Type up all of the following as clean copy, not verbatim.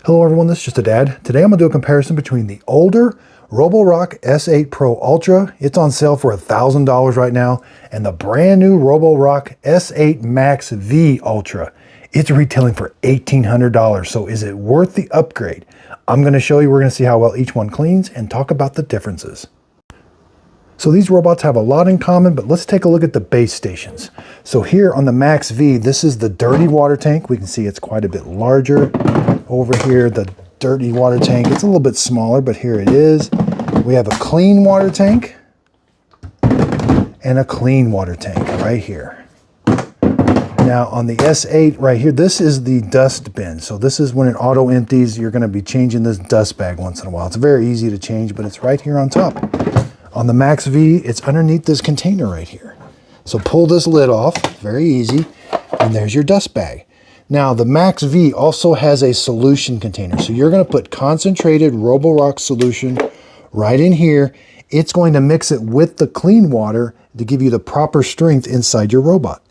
Hello everyone, this is just a dad. Today I'm going to do a comparison between the older Roborock S8 Pro Ultra, it's on sale for $1,000 right now, and the brand new Roborock S8 Max V Ultra. It's retailing for $1,800, so is it worth the upgrade? I'm going to show you, we're going to see how well each one cleans and talk about the differences. So these robots have a lot in common, but let's take a look at the base stations. So here on the Max V, this is the dirty water tank. We can see it's quite a bit larger. Over here, the dirty water tank, it's a little bit smaller, but here it is. We have a clean water tank and a clean water tank right here. Now on the S8 right here, this is the dust bin. So this is when it auto empties, you're going to be changing this dust bag once in a while. It's very easy to change, but it's right here on top. On the Max V, it's underneath this container right here. So pull this lid off, very easy, and there's your dust bag. Now the Max V also has a solution container. So you're going to put concentrated Roborock solution right in here. It's going to mix it with the clean water to give you the proper strength inside your robot.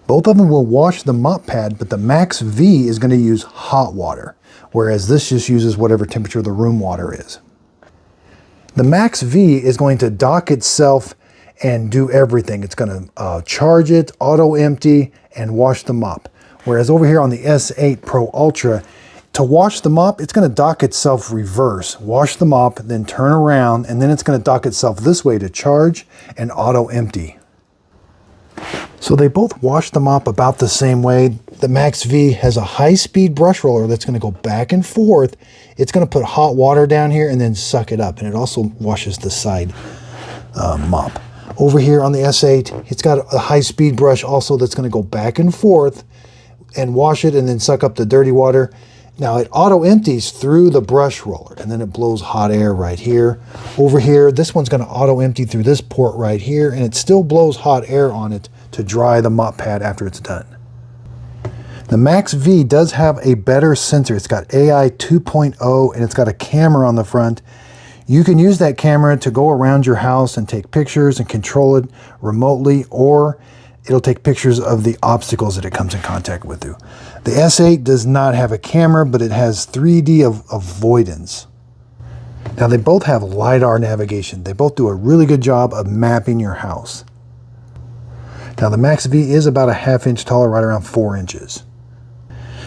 Both of them will wash the mop pad, but the Max V is going to use hot water, whereas this just uses whatever temperature the room water is. The Max V is going to dock itself and do everything. It's going to charge it, auto empty, and wash the mop. Whereas over here on the S8 Pro Ultra, to wash the mop, it's going to dock itself reverse. Wash the mop, then turn around, and then it's going to dock itself this way to charge and auto empty. So they both wash the mop about the same way. The Max V has a high-speed brush roller that's going to go back and forth. It's going to put hot water down here and then suck it up. And it also washes the side mop. Over here on the S8, it's got a high-speed brush also that's going to go back and forth and wash it and then suck up the dirty water. Now it auto empties through the brush roller and then it blows hot air right here. Over here, this one's going to auto empty through this port right here, and it still blows hot air on it to dry the mop pad after it's done. The Max V does have a better sensor. It's got AI 2.0 and it's got a camera on the front. You can use that camera to go around your house and take pictures and control it remotely, or it'll take pictures of the obstacles that it comes in contact with you. The S8 does not have a camera, but it has 3D avoidance. Now they both have LiDAR navigation. They both do a really good job of mapping your house. Now the Max V is about a ½ inch taller, right around 4 inches.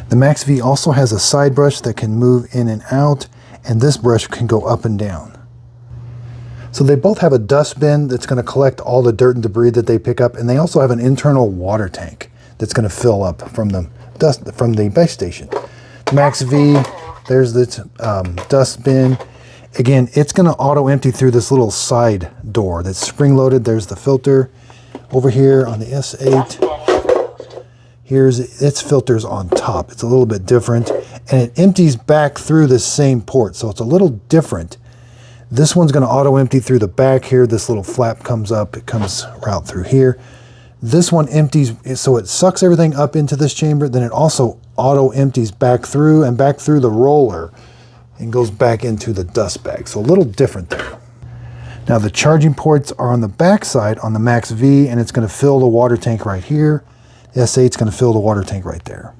The Max V also has a side brush that can move in and out, and this brush can go up and down. So they both have a dust bin that's going to collect all the dirt and debris that they pick up, and they also have an internal water tank that's going to fill up from the base station. The Max V, there's the dust bin. Again, it's going to auto empty through this little side door that's spring loaded. There's the filter. Over here on the S8, here's its filters on top. It's a little bit different, and it empties back through the same port, so it's a little different. This one's going to auto empty through the back here. This little flap comes up, it comes right through here. This one empties, so it sucks everything up into this chamber, then it also auto empties back through and back through the roller and goes back into the dust bag. So a little different there. Now the charging ports are on the back side on the Max V, and it's going to fill the water tank right here. The S8 is going to fill the water tank right there.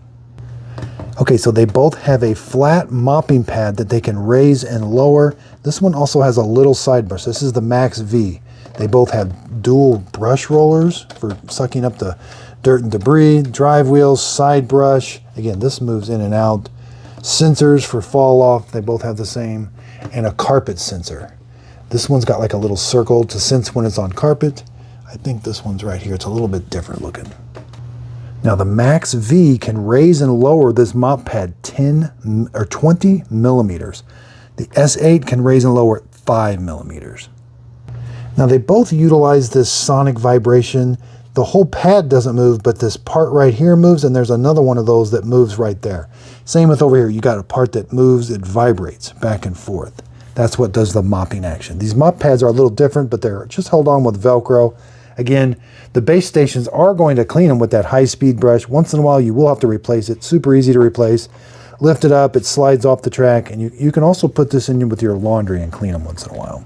Okay, so they both have a flat mopping pad that they can raise and lower. This one also has a little side brush. This is the Max V. They both have dual brush rollers for sucking up the dirt and debris, drive wheels, side brush. Again, this moves in and out. Sensors for fall off, they both have the same, and a carpet sensor. This one's got like a little circle to sense when it's on carpet. I think this one's right here. It's a little bit different looking. Now the Max V can raise and lower this mop pad 10 or 20 millimeters. The S8 can raise and lower it 5 millimeters. Now they both utilize this sonic vibration. The whole pad doesn't move, but this part right here moves, and there's another one of those that moves right there. Same with over here. You got a part that moves, it vibrates back and forth. That's what does the mopping action. These mop pads are a little different, but they're just held on with Velcro. Again, the base stations are going to clean them with that high-speed brush. Once in a while, you will have to replace it. Super easy to replace. Lift it up, it slides off the track, and you can also put this in with your laundry and clean them once in a while.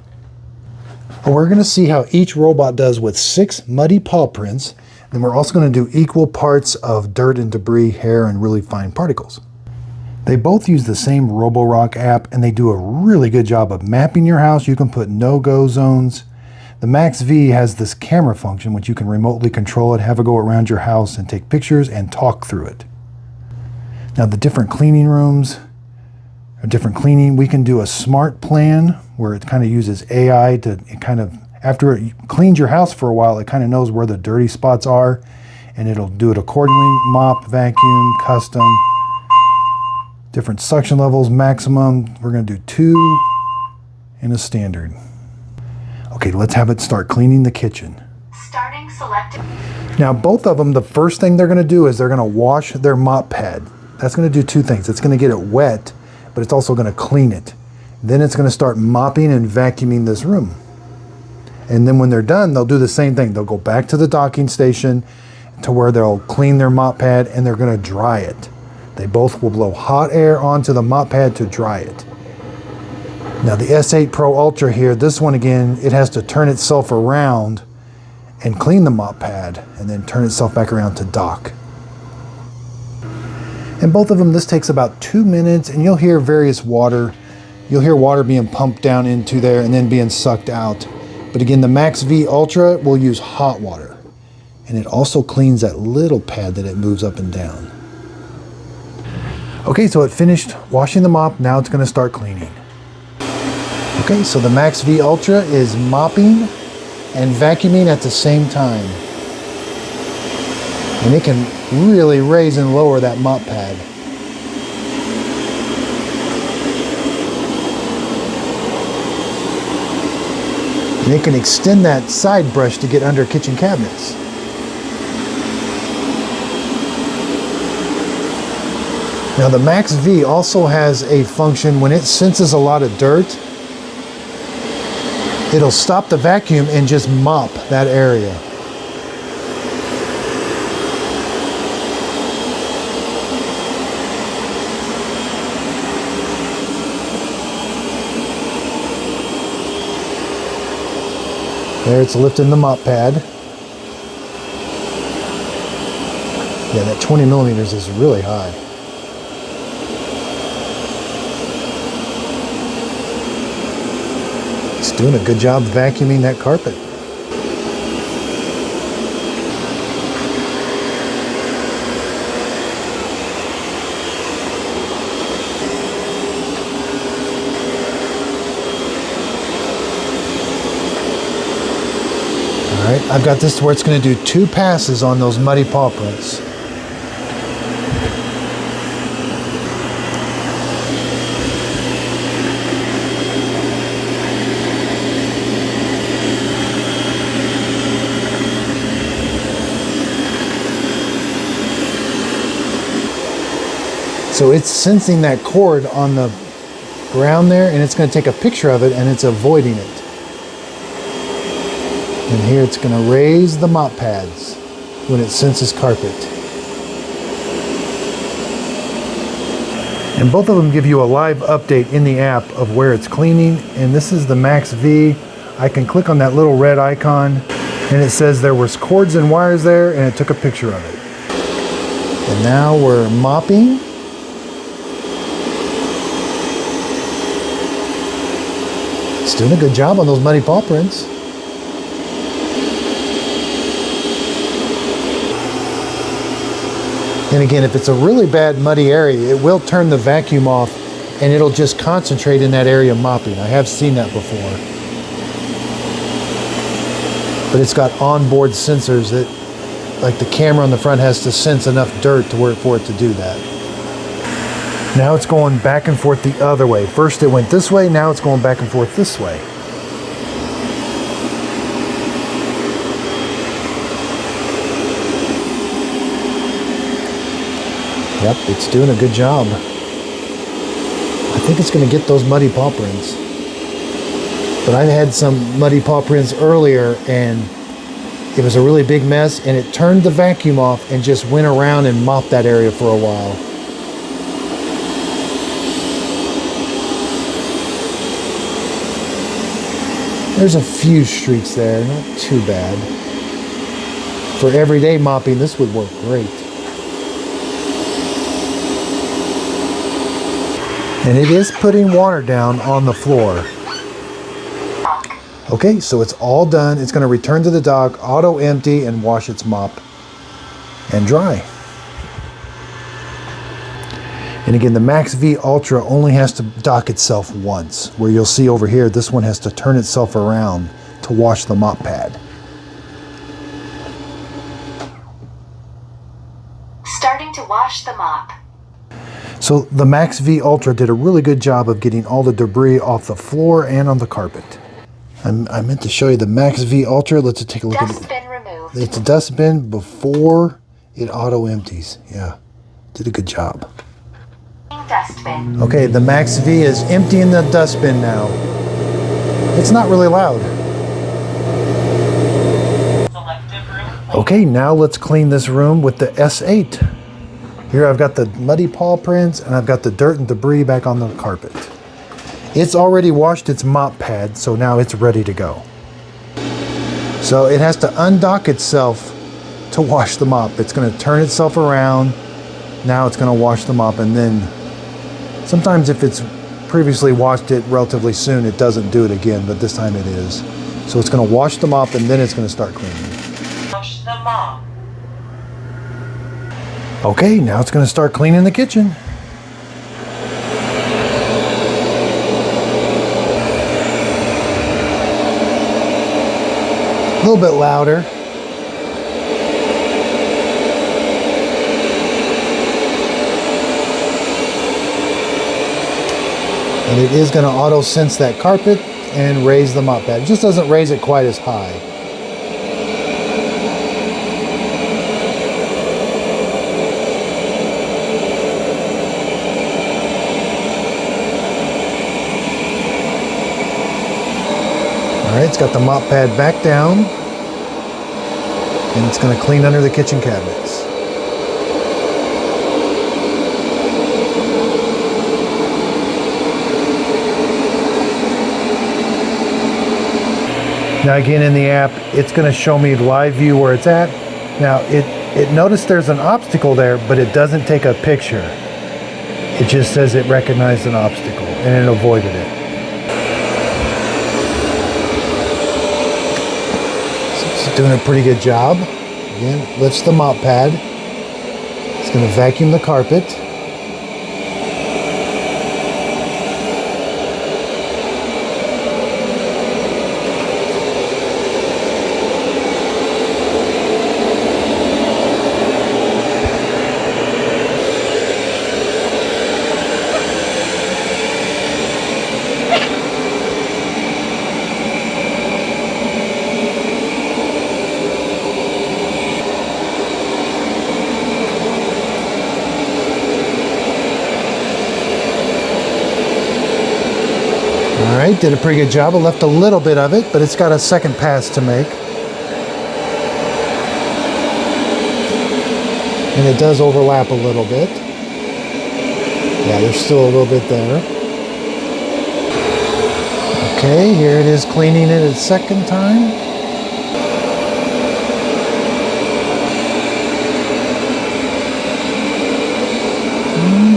Well, we're going to see how each robot does with 6 muddy paw prints. Then we're also going to do equal parts of dirt and debris, hair, and really fine particles. They both use the same Roborock app, and they do a really good job of mapping your house. You can put no-go zones. The MaxV has this camera function which you can remotely control it, have it go around your house and take pictures and talk through it. Now the different cleaning rooms, or different cleaning, we can do a smart plan where it kind of uses AI to after it cleans your house for a while, it kind of knows where the dirty spots are and it'll do it accordingly. Mop, vacuum, custom, different suction levels, maximum. We're going to do 2 and a standard. Okay, let's have it start cleaning the kitchen. Starting selected. Now both of them, the first thing they're going to do is they're going to wash their mop pad. That's going to do 2 things. It's going to get it wet, but it's also going to clean it. Then it's going to start mopping and vacuuming this room. And then when they're done, they'll do the same thing. They'll go back to the docking station to where they'll clean their mop pad and they're going to dry it. They both will blow hot air onto the mop pad to dry it. Now the S8 Pro Ultra here, this one again, it has to turn itself around and clean the mop pad and then turn itself back around to dock. And both of them, this takes about 2 minutes, and you'll hear various water. You'll hear water being pumped down into there and then being sucked out. But again, the MaxV Ultra will use hot water, and it also cleans that little pad that it moves up and down. Okay, so it finished washing the mop. Now it's going to start cleaning. Okay, so the MaxV Ultra is mopping and vacuuming at the same time. And it can really raise and lower that mop pad. And it can extend that side brush to get under kitchen cabinets. Now the MaxV also has a function when it senses a lot of dirt, it'll stop the vacuum and just mop that area. There, it's lifting the mop pad. Yeah, that 20 millimeters is really high. It's doing a good job vacuuming that carpet. All right, I've got this to where it's going to do 2 passes on those muddy paw prints. So it's sensing that cord on the ground there, and it's going to take a picture of it, and it's avoiding it. And here it's going to raise the mop pads when it senses carpet. And both of them give you a live update in the app of where it's cleaning. And this is the MaxV. I can click on that little red icon, and it says there was cords and wires there, and it took a picture of it. And now we're mopping. It's doing a good job on those muddy paw prints. And again, if it's a really bad muddy area, it will turn the vacuum off and it'll just concentrate in that area mopping. I have seen that before. But it's got onboard sensors that, like the camera on the front has to sense enough dirt for it to do that. Now it's going back and forth the other way. First it went this way, now it's going back and forth this way. Yep, it's doing a good job. I think it's going to get those muddy paw prints. But I had some muddy paw prints earlier and it was a really big mess, and it turned the vacuum off and just went around and mopped that area for a while. There's a few streaks there, not too bad. For everyday mopping, this would work great. And it is putting water down on the floor. Okay, so it's all done. It's going to return to the dock, auto empty, and wash its mop and dry. And again, the MaxV Ultra only has to dock itself once, where you'll see over here, this one has to turn itself around to wash the mop pad. Starting to wash the mop. So the MaxV Ultra did a really good job of getting all the debris off the floor and on the carpet. I meant to show you the MaxV Ultra. Let's take a look at it. Dustbin removed. It's a dustbin before it auto empties. Yeah, did a good job. Dustbin. Okay, the MaxV is emptying the dustbin now. It's not really loud. Okay, now let's clean this room with the S8. Here I've got the muddy paw prints and I've got the dirt and debris back on the carpet. It's already washed its mop pad, so now it's ready to go. So it has to undock itself to wash the mop. It's going to turn itself around. Now it's going to wash the mop, and then sometimes if it's previously washed it relatively soon, it doesn't do it again, but this time it is. So it's going to wash the mop and then it's going to start cleaning. Wash the mop. Okay, now it's going to start cleaning the kitchen. A little bit louder. And it is going to auto sense that carpet and raise the mop pad. It just doesn't raise it quite as high. All right, it's got the mop pad back down, and it's going to clean under the kitchen cabinets. Now again, in the app, it's going to show me live view where it's at. Now it noticed there's an obstacle there, but it doesn't take a picture. It just says it recognized an obstacle and it avoided it. So it's doing a pretty good job. Again, lifts the mop pad. It's going to vacuum the carpet. All right, did a pretty good job. I left a little bit of it, but it's got a second pass to make. And it does overlap a little bit. Yeah, there's still a little bit there. Okay, here it is cleaning it a second time.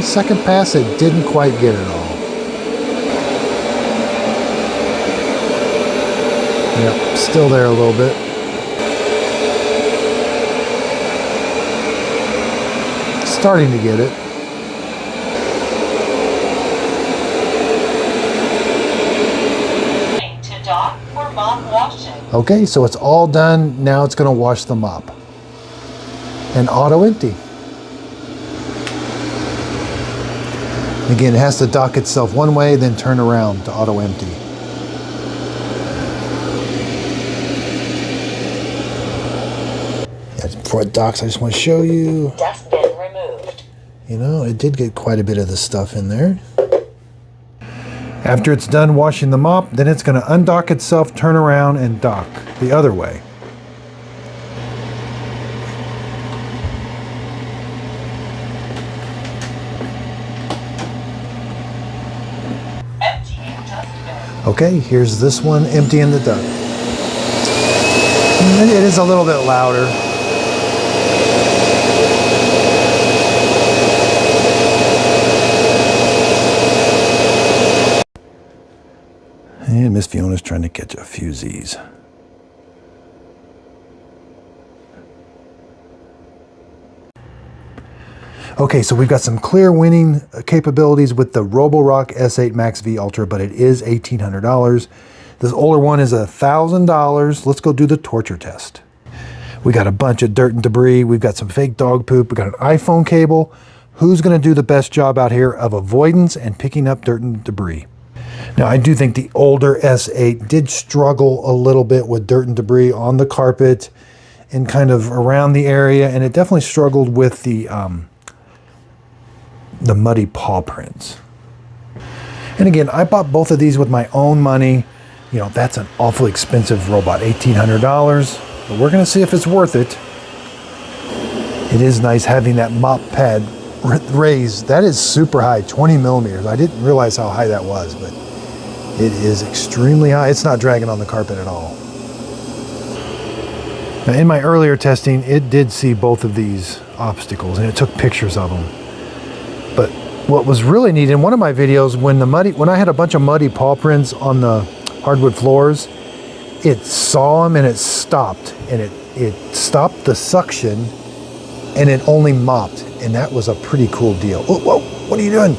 Second pass, it didn't quite get it all. Yep, still there a little bit. Starting to get it. To dock or mop washing. Okay, so it's all done. Now it's going to wash the mop. And auto empty. Again, it has to dock itself one way, then turn around to auto empty. Before it docks, I just want to show you. Dustbin removed. You know, it did get quite a bit of the stuff in there. After it's done washing the mop, then it's going to undock itself, turn around, and dock the other way. Emptying dustbin. Okay, here's this one emptying the duct. It is a little bit louder. And Miss Fiona's trying to catch a few Z's. Okay, so we've got some clear winning capabilities with the Roborock S8 MaxV Ultra, but it is $1,800. This older one is $1,000. Let's go do the torture test. We got a bunch of dirt and debris. We've got some fake dog poop. We got an iPhone cable. Who's going to do the best job out here of avoidance and picking up dirt and debris? Now, I do think the older S8 did struggle a little bit with dirt and debris on the carpet and kind of around the area, and it definitely struggled with the muddy paw prints. And again, I bought both of these with my own money. You know, that's an awfully expensive robot, $1,800, but we're going to see if it's worth it. It is nice having that mop pad raised. That is super high, 20 millimeters. I didn't realize how high that was, but it is extremely high. It's not dragging on the carpet at all. Now, in my earlier testing, it did see both of these obstacles, and it took pictures of them. But what was really neat in one of my videos, when I had a bunch of muddy paw prints on the hardwood floors, it saw them and it stopped, and it stopped the suction, and it only mopped, and that was a pretty cool deal. Oh, whoa! What are you doing?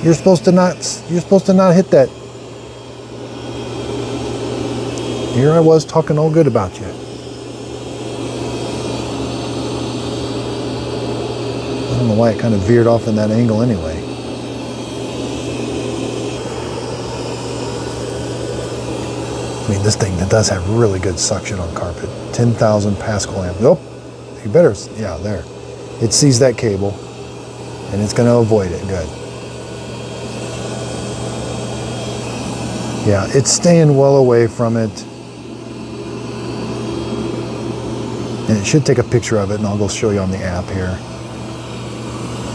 You're supposed to not hit that. Here I was talking all good about you. I don't know why it kind of veered off in that angle anyway. I mean, this thing that does have really good suction on carpet. 10,000 Pascal amp. Nope. You better, yeah, there. It sees that cable and it's going to avoid it. Good. Yeah, it's staying well away from it. And it should take a picture of it, and I'll go show you on the app here.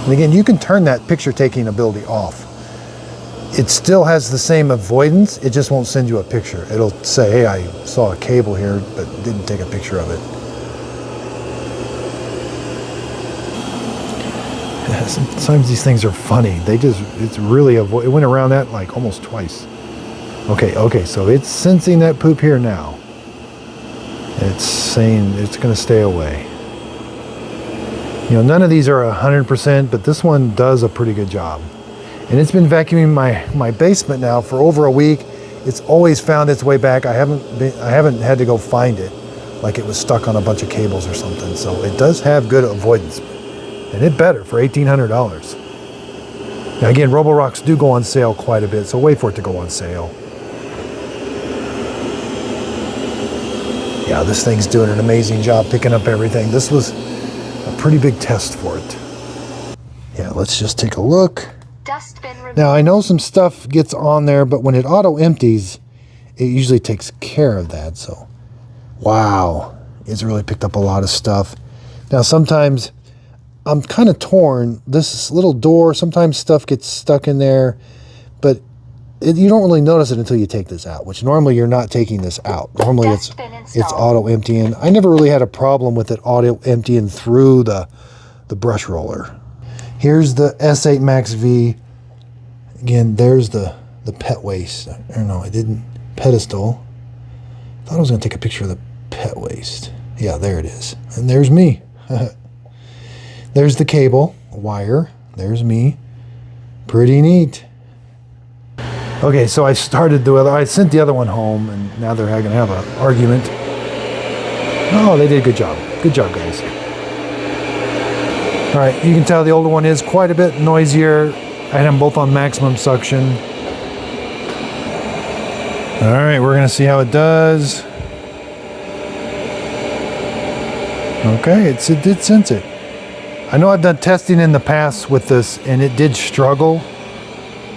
And again, you can turn that picture taking ability off. It still has the same avoidance, it just won't send you a picture. It'll say, hey, I saw a cable here, but didn't take a picture of it. Sometimes these things are funny. It's really, it went around that like almost twice. Okay, so it's sensing that poop here now. It's saying it's going to stay away. You know, none of these are 100%, but this one does a pretty good job. And it's been vacuuming my basement now for over a week. It's always found its way back. I haven't had to go find it, like it was stuck on a bunch of cables or something. So it does have good avoidance, and it better for $1,800. Now again, Roborocks do go on sale quite a bit, so wait for it to go on sale. Yeah, this thing's doing an amazing job picking up everything. This was a pretty big test for it. Yeah, let's just take a look. Now, I know some stuff gets on there, but when it auto empties, it usually takes care of that. So, wow, it's really picked up a lot of stuff. Now, sometimes I'm kind of torn. This little door, sometimes stuff gets stuck in there, but you don't really notice it until you take this out, which normally you're not taking this out. Normally it's auto emptying. I never really had a problem with it auto emptying through the brush roller. Here's the S8 MaxV. Again, there's the pet waste. Or no, I didn't. Pedestal. I thought I was going to take a picture of the pet waste. Yeah, there it is. And there's me. There's the cable, wire. There's me. Pretty neat. Okay, so I started I sent the other one home, and now they're going to have an argument. Oh, they did a good job. Good job, guys. All right, you can tell the older one is quite a bit noisier. I had them both on maximum suction. All right, we're going to see how it does. Okay, it did sense it. I know I've done testing in the past with this, and it did struggle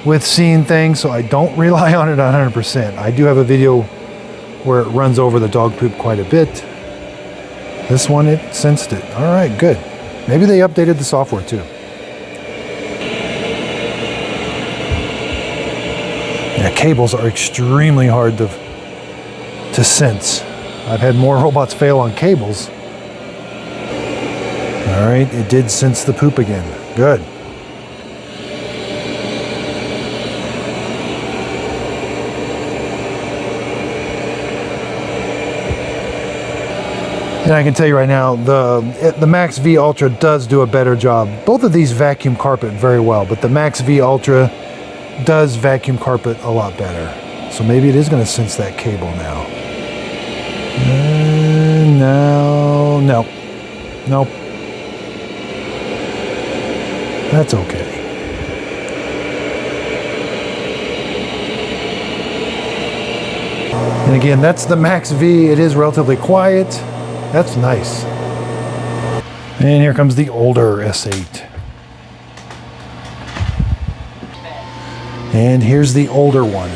with seeing things, so I don't rely on it 100%. I do have a video where it runs over the dog poop quite a bit. This one, it sensed it. All right, good. Maybe they updated the software too. Yeah, cables are extremely hard to sense. I've had more robots fail on cables. All right, it did sense the poop again. Good. And I can tell you right now, the MaxV Ultra does do a better job. Both of these vacuum carpet very well, but the MaxV Ultra does vacuum carpet a lot better. So maybe it is going to sense that cable now. No. Nope. That's okay. And again, that's the MaxV. It is relatively quiet. That's nice. And here comes the older S8. And here's the older one.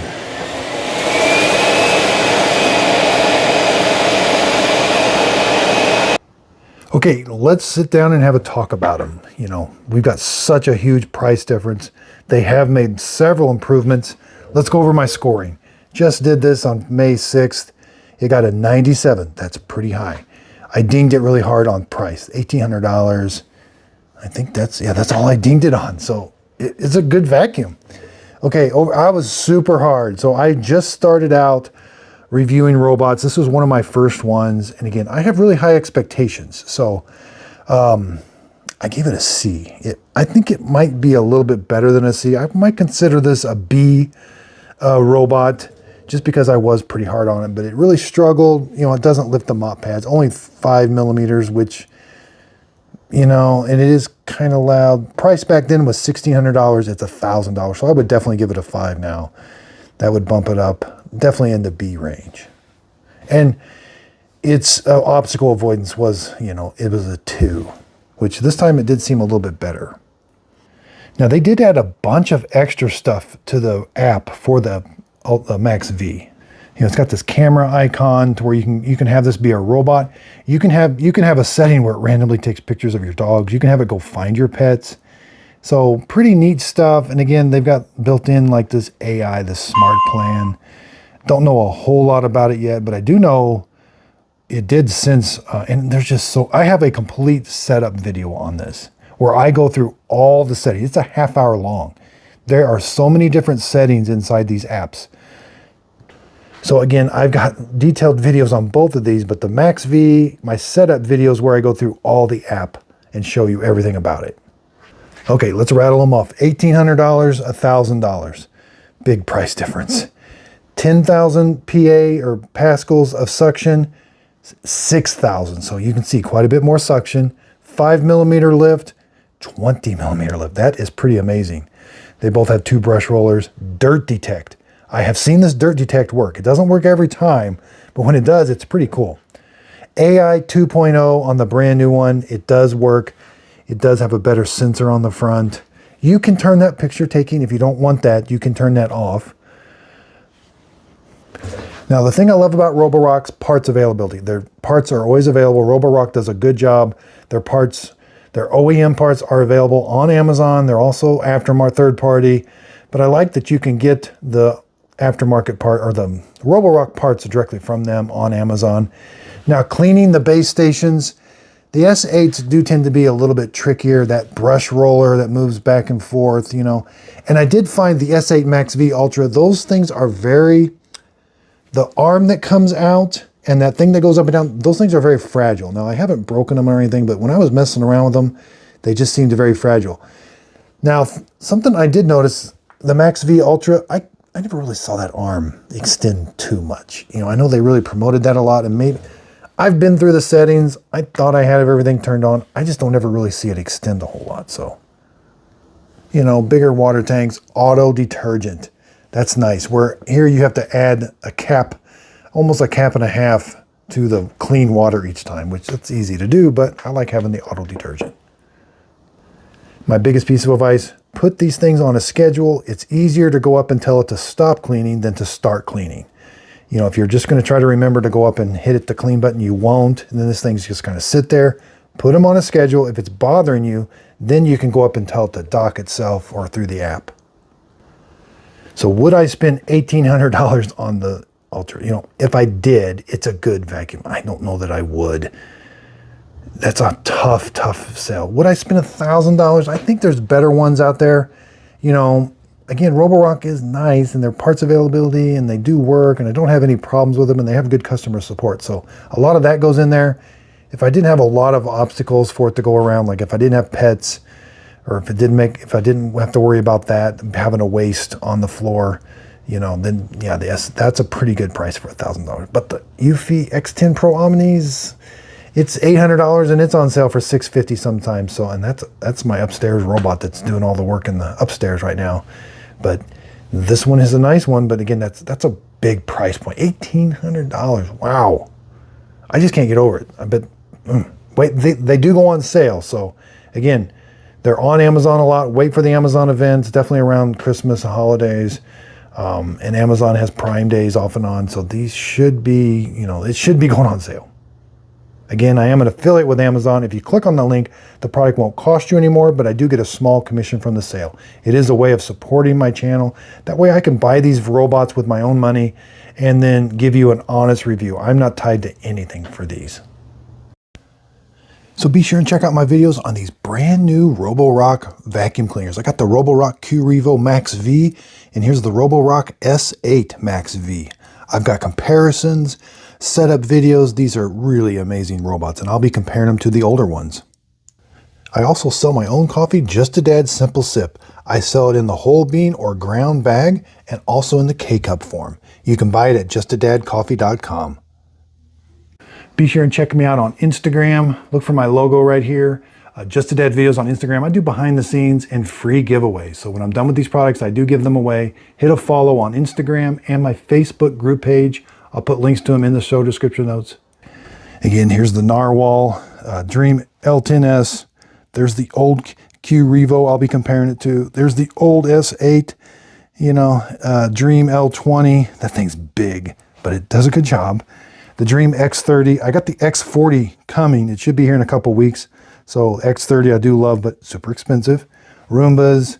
Okay, let's sit down and have a talk about them. You know, we've got such a huge price difference. They have made several improvements. Let's go over my scoring. Just did this on May 6th. It got a 97. That's pretty high. I dinged it really hard on price, $1,800. I think that's all I dinged it on. So it's a good vacuum. Okay, I was super hard. So I just started out reviewing robots. This was one of my first ones. And again, I have really high expectations. So I gave it a C. I think it might be a little bit better than a C. I might consider this a B robot just because I was pretty hard on it, but it really struggled. You know, it doesn't lift the mop pads, only 5 millimeters, which, you know, and it is kind of loud. Price back then was $1,600. It's $1,000. So I would definitely give it a 5 now. That would bump it up definitely in the B range. And its obstacle avoidance was, you know, it was a 2, which this time it did seem a little bit better. Now they did add a bunch of extra stuff to the app for the MaxV. You know, it's got this camera icon to where you can have this be a robot. You can have a setting where it randomly takes pictures of your dogs. You can have it go find your pets. So pretty neat stuff. And again, they've got built in like this AI, this smart plan. Don't know a whole lot about it yet, but I do know it did sense, and there's just I have a complete setup video on this where I go through all the settings. It's a half-hour long. There are so many different settings inside these apps. So again, I've got detailed videos on both of these, but the MaxV, my setup videos where I go through all the app and show you everything about it. Okay, let's rattle them off. $1,800, $1,000. Big price difference. 10,000 PA or pascals of suction, 6,000. So you can see quite a bit more suction. 5 millimeter lift, 20 millimeter lift. That is pretty amazing. They both have 2 brush rollers. Dirt detect. I have seen this dirt detect work. It doesn't work every time, but when it does, it's pretty cool. AI 2.0 on the brand new one. It does work. It does have a better sensor on the front. You can turn that picture taking. If you don't want that, you can turn that off. Now, the thing I love about Roborock's parts availability, their parts are always available. Roborock does a good job. Their parts, their OEM parts are available on Amazon. They're also aftermarket third party, but I like that you can get the aftermarket part or the Roborock parts directly from them on Amazon. Now, cleaning the base stations, the S8s do tend to be a little bit trickier. That brush roller that moves back and forth, you know. And I did find the S8 MaxV Ultra, those things are the arm that comes out and that thing that goes up and down, those things are very fragile. Now, I haven't broken them or anything, but when I was messing around with them, they just seemed very fragile. Now, something I did notice, the MaxV Ultra, I never really saw that arm extend too much. You know, I know they really promoted that a lot, and maybe I've been through the settings. I thought I had everything turned on. I just don't ever really see it extend a whole lot. So, you know, bigger water tanks, auto detergent. That's nice. Where here you have to add a cap, almost a cap and a half to the clean water each time, which that's easy to do, but I like having the auto detergent. My biggest piece of advice, put these things on a schedule. It's easier to go up and tell it to stop cleaning than to start cleaning. You know, if you're just going to try to remember to go up and hit the clean button, you won't. And then this thing's just going to sit there. Put them on a schedule. If it's bothering you, then you can go up and tell it to dock itself or through the app. So would I spend $1,800 on the Ultra? You know, if I did, it's a good vacuum. I don't know that I would. That's a tough sell. Would I spend $1,000? I think there's better ones out there. You know, again, Roborock is nice and their parts availability and they do work and I don't have any problems with them and they have good customer support. So a lot of that goes in there. if I didn't have a lot of obstacles for it to go around, like if I didn't have pets, or if I didn't have to worry about that, having a waste on the floor, you know, then yeah, that's a pretty good price for $1,000. But the Eufy X10 Pro Omnis, it's $800 and it's on sale for $650 sometimes. So, and that's my upstairs robot that's doing all the work in the upstairs right now. But this one is a nice one. But again, that's a big price point, $1,800. Wow, I just can't get over it. I bet. Wait, they do go on sale. So again, they're on Amazon a lot. Wait for the Amazon events, definitely around Christmas and holidays. And Amazon has Prime Days off and on. So these should be, you know, it should be going on sale. Again, I am an affiliate with Amazon. If you click on the link, the product won't cost you anymore, but I do get a small commission from the sale. It is a way of supporting my channel. That way I can buy these robots with my own money and then give you an honest review. I'm not tied to anything for these. So be sure and check out my videos on these brand new Roborock vacuum cleaners. I got the Roborock Q-Revo MaxV, and here's the Roborock S8 MaxV. I've got comparisons, setup videos. These are really amazing robots, and I'll be comparing them to the older ones. I also sell my own coffee, Just a Dad Simple Sip. I sell it in the whole bean or ground bag, and also in the K-Cup form. You can buy it at justadadcoffee.com. Be sure and check me out on Instagram. Look for my logo right here. Just a Dad videos on Instagram. I do behind the scenes and free giveaways. So when I'm done with these products, I do give them away. Hit a follow on Instagram and my Facebook group page. I'll put links to them in the show description notes. Again, here's the Narwhal Dream L10S. There's the old Q-Revo I'll be comparing it to. There's the old S8, you know, Dream L20. That thing's big, but it does a good job. The Dream X30. I got the X40 coming. It should be here in a couple weeks. So X30 I do love, but super expensive. Roombas.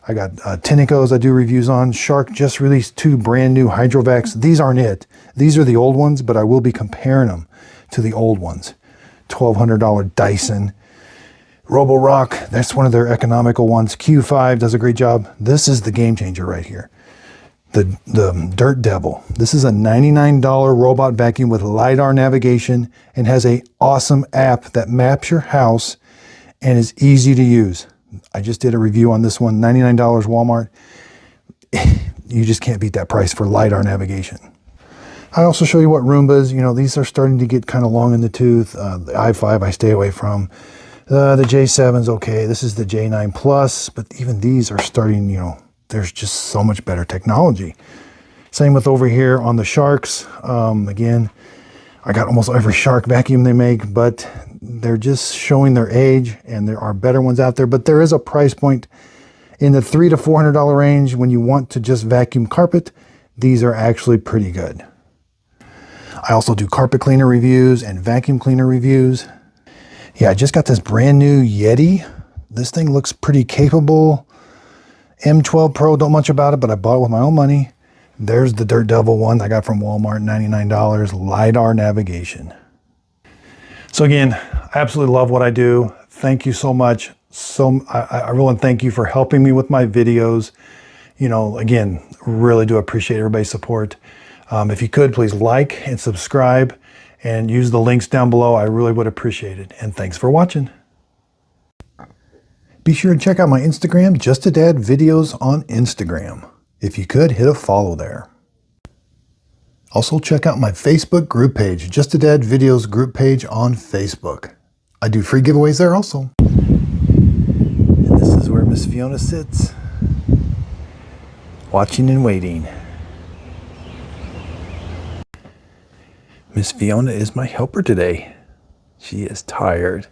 I got Tinicos I do reviews on. Shark just released 2 brand new Hydrovacs. These aren't it. These are the old ones, but I will be comparing them to the old ones. $1,200 Dyson. Roborock, that's one of their economical ones. Q5 does a great job. This is the game changer right here. The Dirt Devil. This is a $99 robot vacuum with LiDAR navigation and has an awesome app that maps your house and is easy to use. I just did a review on this one, $99 Walmart. You just can't beat that price for LiDAR navigation. I also show you what Roombas, you know, these are starting to get kind of long in the tooth. The i5 I stay away from. The J7's okay. This is the J9 Plus, but even these are starting, you know, there's just so much better technology. Same with over here on the Sharks. Again, I got almost every Shark vacuum they make, but they're just showing their age, and there are better ones out there. But there is a price point in the $300 to $400 range when you want to just vacuum carpet. These are actually pretty good. I also do carpet cleaner reviews and vacuum cleaner reviews. Yeah, I just got this brand new Yeti. This thing looks pretty capable. M12 Pro, don't much about it, but I bought it with my own money. There's the Dirt Devil one I got from Walmart, $99, LiDAR navigation. So again, I absolutely love what I do. Thank you so much. I really want to thank you for helping me with my videos. You know, again, really do appreciate everybody's support. If you could, please like and subscribe and use the links down below. I really would appreciate it. And thanks for watching. Be sure to check out my Instagram, Just a Dad Videos on Instagram. If you could, hit a follow there. Also check out my Facebook group page, Just a Dad Videos group page on Facebook. I do free giveaways there also. And this is where Miss Fiona sits, watching and waiting. Miss Fiona is my helper today. She is tired.